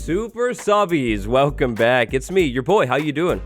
Super subbies, welcome back. It's me, your boy. How you doing?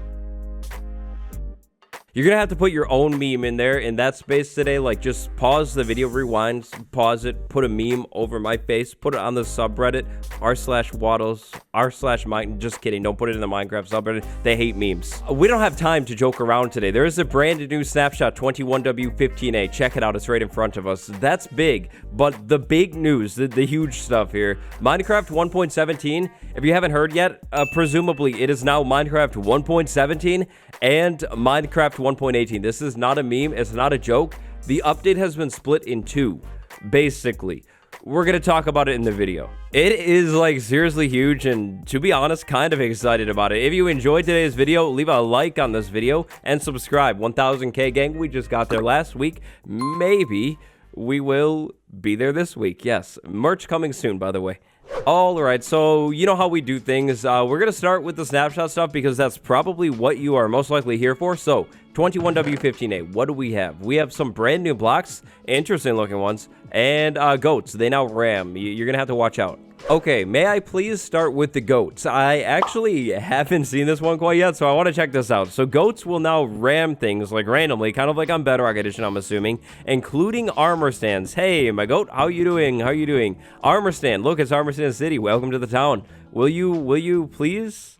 You're gonna have to put your own meme in there in that space today. Like, just pause the video, rewind, pause it, put a meme over my face, put it on the subreddit r/waddles r/mine. Just kidding, don't put it in the Minecraft subreddit. They hate memes. We don't have time to joke around today. There is a brand new Snapshot 21W15A. Check it out, it's right in front of us. That's big, but the big news, the huge stuff here, Minecraft 1.17. If you haven't heard yet, presumably it is now Minecraft 1.17 and Minecraft 1.18. This is not a meme. It's not a joke. The update has been split in two, basically. We're going to talk about it in the video. It is, like, seriously huge, and to be honest, kind of excited about it. If you enjoyed today's video, leave a like on this video and subscribe. 1,000K gang, we just got there last week. Maybe we will be there this week. Yes, merch coming soon, by the way. All right, so you know how we do things. We're going to start with the Snapshot stuff because that's probably what you are most likely here for. So, 21W15A, what do we have? We have some brand new blocks, interesting looking ones, and goats. They now ram. You're going to have to watch out. Okay, may I please start with the goats? I actually haven't seen this one quite yet, so I want to check this out. So goats will now ram things, like, randomly, kind of like on Bedrock Edition, I'm assuming, including armor stands. Hey, my goat, how you doing? How you doing? Armor stand. Look, it's Armor Stand City. Welcome to the town. Will you please?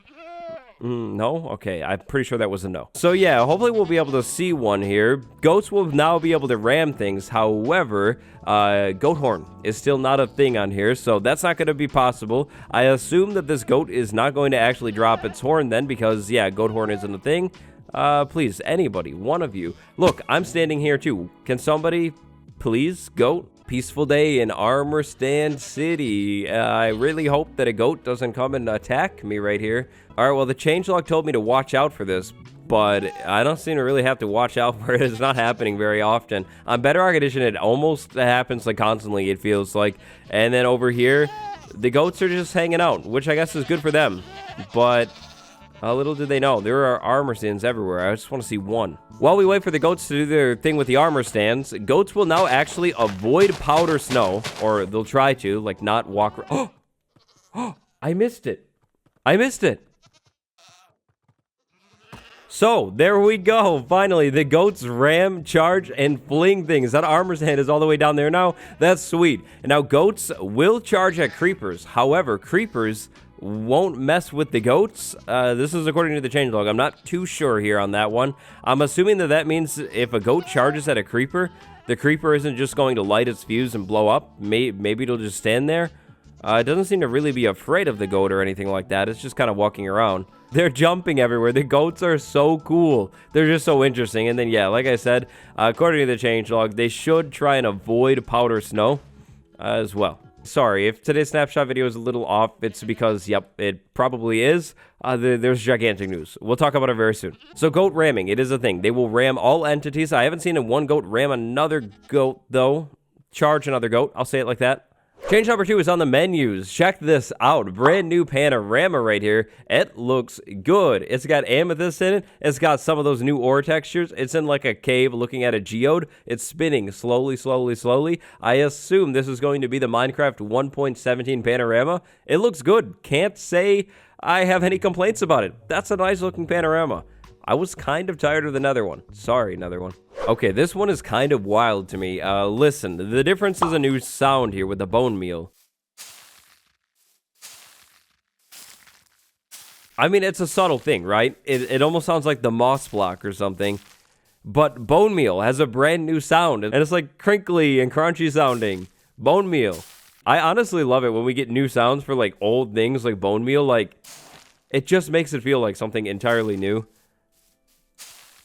No? Okay, I'm pretty sure that was a no. So yeah, hopefully we'll be able to see one here. Goats will now be able to ram things. However, goat horn is still not a thing on here, so that's not going to be possible. I assume that this goat is not going to actually drop its horn then, because yeah, goat horn isn't a thing. Please, anybody, one of you. Look, I'm standing here too. Can somebody, please, goat? Peaceful day in Armor Stand City. I really hope that a goat doesn't come and attack me right here. Alright, well, the changelog told me to watch out for this, but I don't seem to really have to watch out for it. It's not happening very often. On Bedrock Edition, it almost happens, like, constantly, it feels like. And then over here, the goats are just hanging out, which I guess is good for them. But little did they know, there are armor stands everywhere. I just want to see one. While we wait for the goats to do their thing with the armor stands, goats will now actually avoid powder snow, or they'll try to, like, not walk. Oh, I missed it. I missed it. So, there we go. Finally, the goats ram, charge, and fling things. That armor stand is all the way down there now. That's sweet. And now, goats will charge at creepers. However, creepers won't mess with the goats. This is according to the changelog. I'm not too sure here on that one. I'm assuming that that means if a goat charges at a creeper, the creeper isn't just going to light its fuse and blow up. Maybe it'll just stand there. It doesn't seem to really be afraid of the goat or anything like that. It's just kind of walking around. They're jumping everywhere. The goats are so cool. They're just so interesting. And then, yeah, like I said, according to the changelog, they should try and avoid powder snow as well. Sorry, if today's Snapshot video is a little off, it's because, yep, it probably is. There's gigantic news. We'll talk about it very soon. So, goat ramming, it is a thing. They will ram all entities. I haven't seen one goat ram another goat, though. Charge another goat. I'll say it like that. Change number 2 is on the menus. Check this out. Brand new panorama right here. It looks good. It's got amethyst in it. It's got some of those new ore textures. It's in like a cave looking at a geode. It's spinning slowly, slowly, slowly. I assume this is going to be the Minecraft 1.17 panorama. It looks good. Can't say I have any complaints about it. That's a nice looking panorama. I was kind of tired of the nether one. Sorry, nether one. Okay, this one is kind of wild to me. Listen, the difference is a new sound here with the bone meal. I mean, it's a subtle thing, right? It almost sounds like the moss block or something. But bone meal has a brand new sound, and it's like crinkly and crunchy sounding. Bone meal. I honestly love it when we get new sounds for, like, old things like bone meal. Like, it just makes it feel like something entirely new.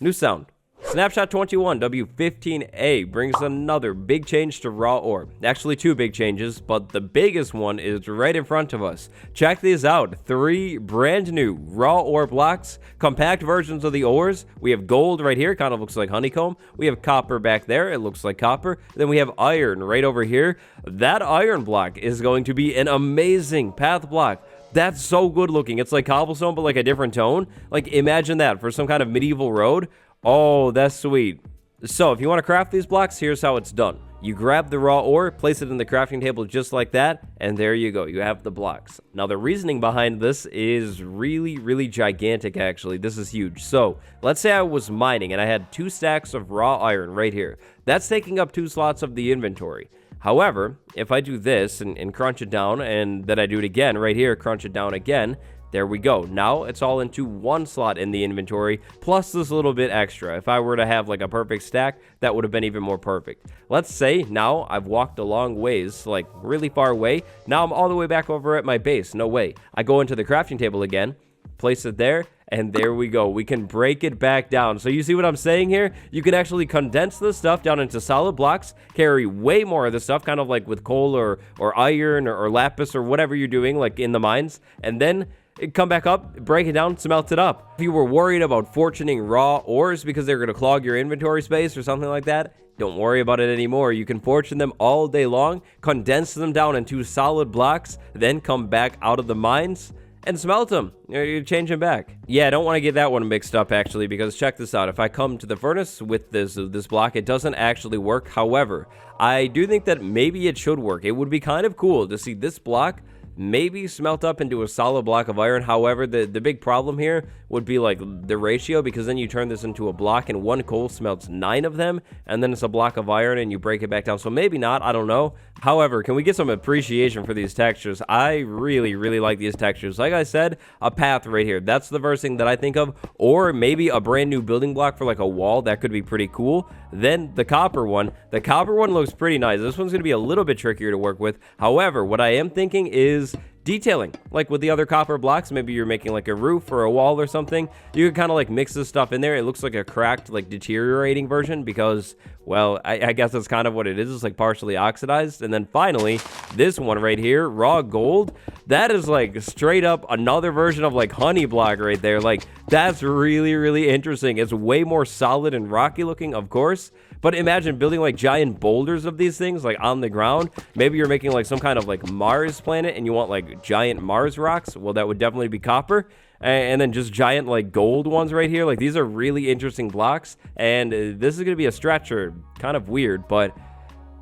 New sound. Snapshot 21W15A brings another big change to raw ore. Actually, 2 big changes, but the biggest one is right in front of us. Check these out. 3 brand new raw ore blocks, compact versions of the ores. We have gold right here, kind of looks like honeycomb. We have copper back there, it looks like copper. Then we have iron right over here. That iron block is going to be an amazing path block. That's so good looking. It's like cobblestone, but like a different tone. Like, imagine that for some kind of medieval road. Oh, that's sweet. So, if you want to craft these blocks, here's how it's done. You grab the raw ore, place it in the crafting table just like that, and there you go. You have the blocks. Now, the reasoning behind this is really, really gigantic, actually. This is huge. So, let's say I was mining and I had 2 stacks of raw iron right here. That's taking up 2 slots of the inventory. However, if I do this and crunch it down, and then I do it again right here, crunch it down again, there we go. Now it's all into 1 slot in the inventory, plus this little bit extra. If I were to have like a perfect stack, that would have been even more perfect. Let's say now I've walked a long ways, like really far away. Now I'm all the way back over at my base. No way. I go into the crafting table again, place it there, and there we go. We can break it back down. So you see what I'm saying here? You can actually condense this stuff down into solid blocks, carry way more of the stuff, kind of like with coal or iron or lapis or whatever you're doing, like in the mines, and then come back up, break it down, smelt it up. If you were worried about fortuning raw ores because they're going to clog your inventory space or something like that, don't worry about it anymore. You can fortune them all day long, condense them down into solid blocks, then come back out of the mines and smelt them. You change them back. Yeah, I don't want to get that one mixed up, actually, because check this out. If I come to the furnace with this block, it doesn't actually work. However, I do think that maybe it should work. It would be kind of cool to see this block maybe smelt up into a solid block of iron. However, the big problem here would be like the ratio, because then you turn this into a block and 1 coal smelts 9 of them, and then it's a block of iron and you break it back down. So maybe not, I don't know. However, can we get some appreciation for these textures? I really, really like these textures. Like I said, a path right here, that's the first thing that I think of, or maybe a brand new building block for like a wall. That could be pretty cool. Then the copper one looks pretty nice. This one's gonna be a little bit trickier to work with. However, what I am thinking is detailing, like with the other copper blocks. Maybe you're making like a roof or a wall or something. You could kind of like mix this stuff in there. It looks like a cracked, like deteriorating version, because, well, I guess that's kind of what it is. It's like partially oxidized. And then finally, this one right here, raw gold, that is like straight up another version of like honey block right there. Like, that's really, really interesting. It's way more solid and rocky looking, of course. But imagine building like giant boulders of these things like on the ground. Maybe you're making like some kind of like Mars planet and you want like giant Mars rocks. Well, that would definitely be copper. And then just giant like gold ones right here. Like, these are really interesting blocks. And this is going to be a stretcher. Kind of weird, but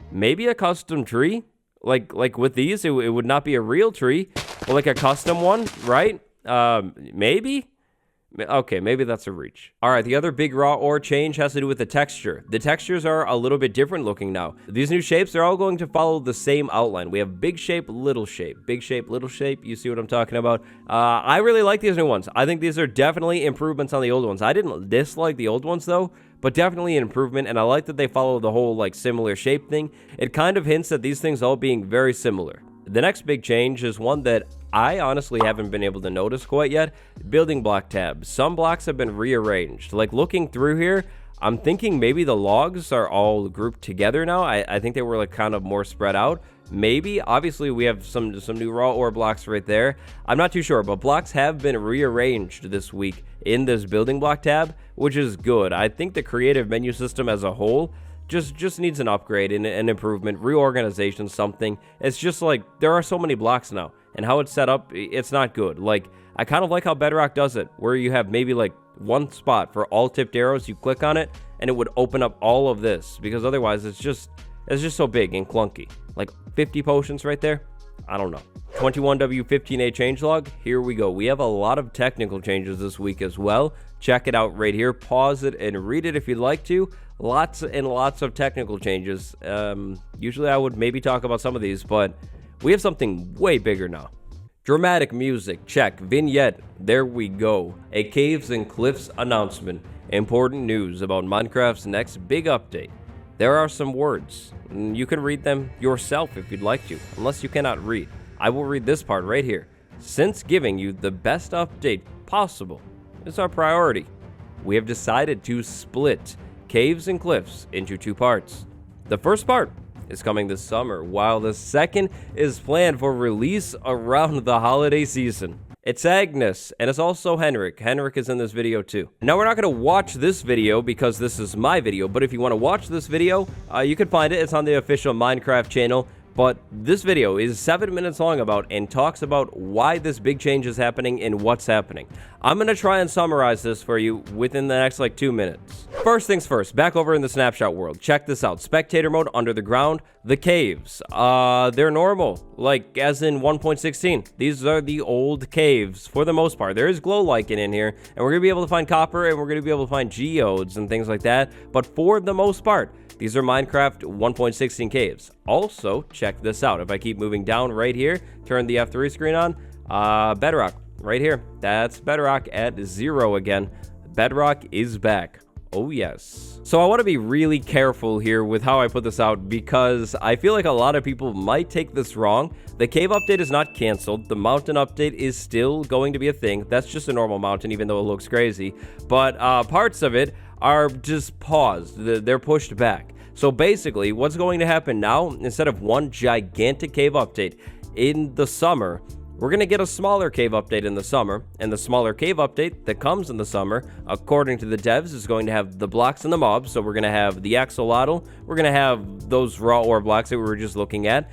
maybe a custom tree. Like with these, it would not be a real tree, but like a custom one, right? Maybe. Okay, maybe that's a reach. All right, the other big raw ore change has to do with the texture. The textures are a little bit different looking now. These new shapes, they're all going to follow the same outline. We have big shape, little shape. Big shape, little shape. You see what I'm talking about? I really like these new ones. I think these are definitely improvements on the old ones. I didn't dislike the old ones though, but definitely an improvement, and I like that they follow the whole like similar shape thing. It kind of hints at these things all being very similar. The next big change is one that I honestly haven't been able to notice quite yet. Building block tabs. Some blocks have been rearranged. Like, looking through here, I'm thinking maybe the logs are all grouped together now. I think they were like kind of more spread out. Maybe. Obviously, we have some new raw ore blocks right there. I'm not too sure, but blocks have been rearranged this week in this building block tab, which is good. I think the creative menu system as a whole just needs an upgrade and an improvement, reorganization, something. It's just like there are so many blocks now, and how it's set up, it's not good. Like, I kind of like how Bedrock does it, where you have maybe like one spot for all tipped arrows. You click on it and it would open up all of this, because otherwise it's just so big and clunky. Like 50 potions right there. I don't know. 21W15A changelog. Here we go. We have a lot of technical changes this week as well. Check it out right here. Pause it and read it if you'd like to. Lots and lots of technical changes. Usually I would maybe talk about some of these, but we have something way bigger now. Dramatic music, check. Vignette, there we go. A Caves and Cliffs announcement. Important news about Minecraft's next big update. There are some words. You can read them yourself if you'd like to, unless you cannot read. I will read this part right here. Since giving you the best update possible is our priority, we have decided to split Caves and Cliffs into 2 parts. The first part is coming this summer, while the second is planned for release around the holiday season. It's Agnes, and it's also Henrik. Henrik is in this video too. Now, we're not going to watch this video because this is my video, but if you want to watch this video, you can find it. It's on the official Minecraft channel. but this video is 7 minutes long and talks about why this big change is happening and what's happening. I'm going to try and summarize this for you within the next 2 minutes. First things first, back over in the Snapshot world. Check this out. Spectator mode, under the ground, the caves. They're normal, as in 1.16. These are the old caves for the most part. There is glow lichen in here, and we're going to be able to find copper, and we're going to be able to find geodes and things like that. But for the most part, these are Minecraft 1.16 caves. Also, check this out. If I keep moving down right here, turn the F3 screen on, Bedrock right here. That's Bedrock at 0 again. Bedrock is back. Oh, yes. So I want to be really careful here with how I put this out because I feel like a lot of people might take this wrong. The cave update is not canceled. The mountain update is still going to be a thing. That's just a normal mountain, even though it looks crazy. But parts of it are just paused. They're pushed back. So basically, what's going to happen now, instead of one gigantic cave update in the summer, we're going to get a smaller cave update in the summer, and the smaller cave update that comes in the summer, according to the devs, is going to have the blocks and the mobs. So we're going to have the axolotl, we're going to have those raw ore blocks that we were just looking at,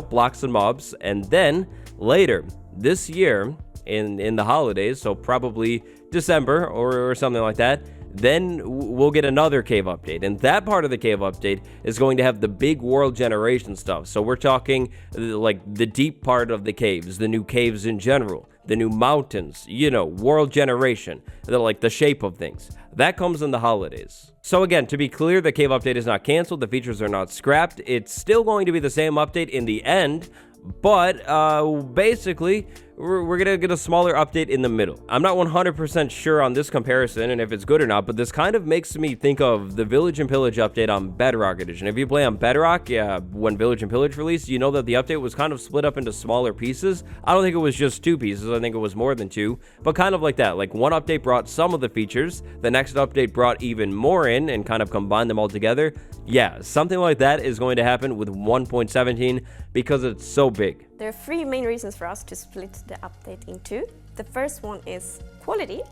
blocks and mobs, and then later this year, in the holidays, so probably December or something like that, then we'll get another cave update, and that part of the cave update is going to have the big world generation stuff. So we're talking the deep part of the caves, the new caves in general, the new mountains, world generation, the shape of things. That comes in the holidays. So again, to be clear, the cave update is not canceled, the features are not scrapped. It's still going to be the same update in the end, but basically we're gonna get a smaller update in the middle. I'm not 100% sure on this comparison and if it's good or not, but this kind of makes me think of the Village and Pillage update on Bedrock Edition. If you play on Bedrock, when Village and Pillage released, you know that the update was kind of split up into smaller pieces. I don't think it was just 2 pieces, I think it was more than 2, but kind of like that. One update brought some of the features, the next update brought even more in and kind of combined them all together. Yeah, something like that is going to happen with 1.17 because it's so big. There are 3 main reasons for us to split the update in 2. The first one is quality,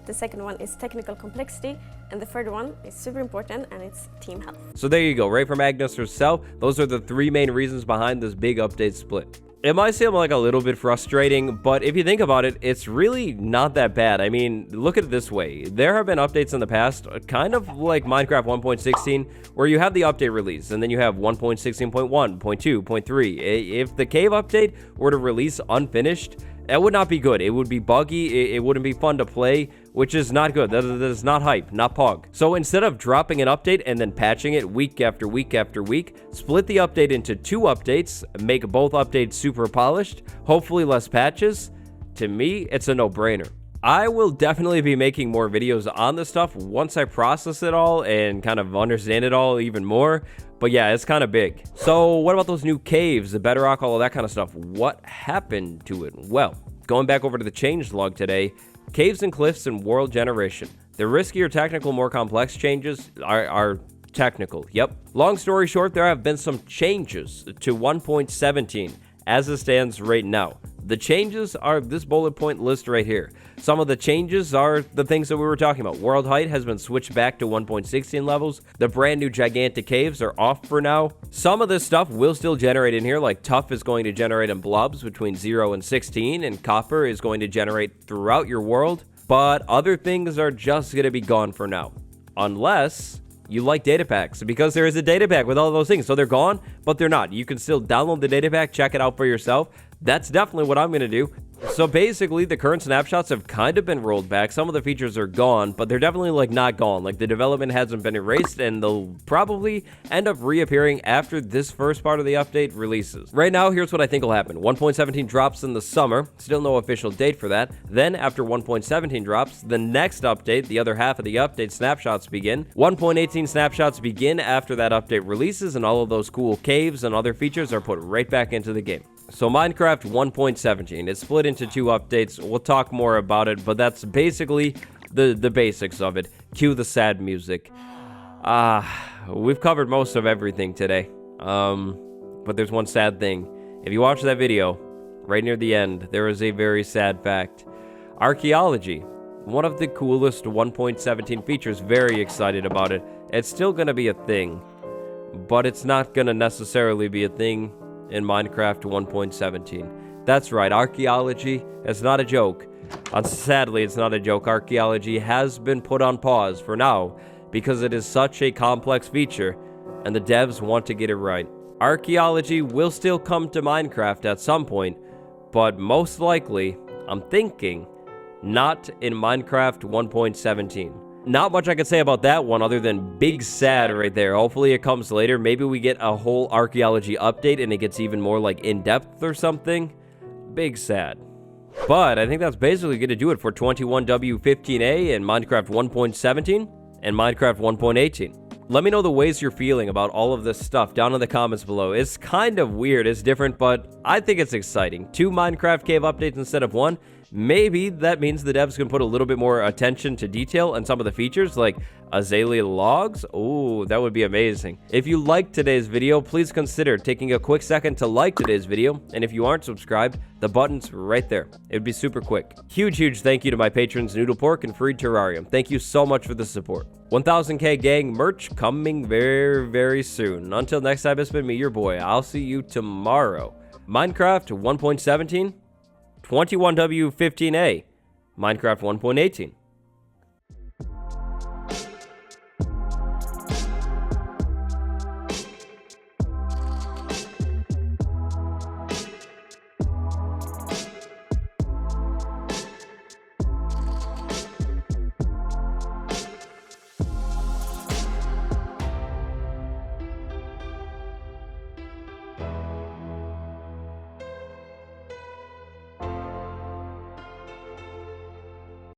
the second one is technical complexity, and the third one is super important, and it's team health. So there you go, right from Agnes herself. Those are the 3 main reasons behind this big update split. It might seem like a little bit frustrating, but if you think about it, it's really not that bad. I mean, look at it this way. There have been updates in the past, kind of like Minecraft 1.16, where you have the update release, and then you have 1.16.1, 0.2, 0.3. If the cave update were to release unfinished, that would not be good. It would be buggy, it wouldn't be fun to play, which is not good. That is not hype, not pog. So instead of dropping an update and then patching it week after week after week, split the update into 2 updates, make both updates super polished, hopefully less patches. To me, it's a no-brainer. I will definitely be making more videos on this stuff once I process it all and kind of understand it all even more. But yeah, it's kind of big. So what about those new caves, the bedrock, all of that kind of stuff? What happened to it? Well, going back over to the changelog today, caves and cliffs and world generation. The riskier, technical, more complex changes are technical. Yep. Long story short, there have been some changes to 1.17 as it stands right now. The changes are this bullet point list right here. Some of the changes are the things that we were talking about. World height has been switched back to 1.16 levels. The brand new gigantic caves are off for now. Some of this stuff will still generate in here, like tough is going to generate in blobs between 0 and 16, and copper is going to generate throughout your world. But other things are just going to be gone for now. Unless you like data packs, because there is a data pack with all of those things. So they're gone, but they're not. You can still download the data pack, check it out for yourself. That's definitely what I'm going to do. So basically, the current snapshots have kind of been rolled back. Some of the features are gone, but they're definitely not gone. The development hasn't been erased, and they'll probably end up reappearing after this first part of the update releases. Right now, here's what I think will happen. 1.17 drops in the summer. Still no official date for that. Then after 1.17 drops, the next update, the other half of the update, snapshots begin. 1.18 snapshots begin after that update releases, and all of those cool caves and other features are put right back into the game. So Minecraft 1.17, it's split into 2 updates. We'll talk more about it, but that's basically the basics of it. Cue the sad music. We've covered most of everything today. But there's one sad thing. If you watch that video, right near the end, there is a very sad fact. Archaeology, one of the coolest 1.17 features, very excited about it. It's still gonna be a thing, but it's not gonna necessarily be a thing in Minecraft 1.17. That's right, archaeology is not a joke. Sadly, it's not a joke. Archaeology has been put on pause for now because it is such a complex feature and the devs want to get it right. Archaeology will still come to Minecraft at some point, but most likely, I'm thinking, not in Minecraft 1.17. Not much I can say about that one other than big sad right there. Hopefully it comes later. Maybe we get a whole archaeology update and it gets even more like in-depth or something. Big sad. But I think that's basically going to do it for 21W15A and Minecraft 1.17 and Minecraft 1.18. Let me know the ways you're feeling about all of this stuff down in the comments below. It's kind of weird, it's different, but I think it's exciting. 2 Minecraft cave updates instead of 1. Maybe that means the devs can put a little bit more attention to detail on some of the features, like azalea logs. Oh, that would be amazing. If you liked today's video, please consider taking a quick second to like today's video. And if you aren't subscribed, the button's right there. It would be super quick. Huge thank you to my patrons Noodle Pork and Free Terrarium. Thank you so much for the support. 1000K gang merch coming very soon. Until next time, it's been me, your boy. I'll see you tomorrow. Minecraft 1.17, 21W15A, Minecraft 1.18.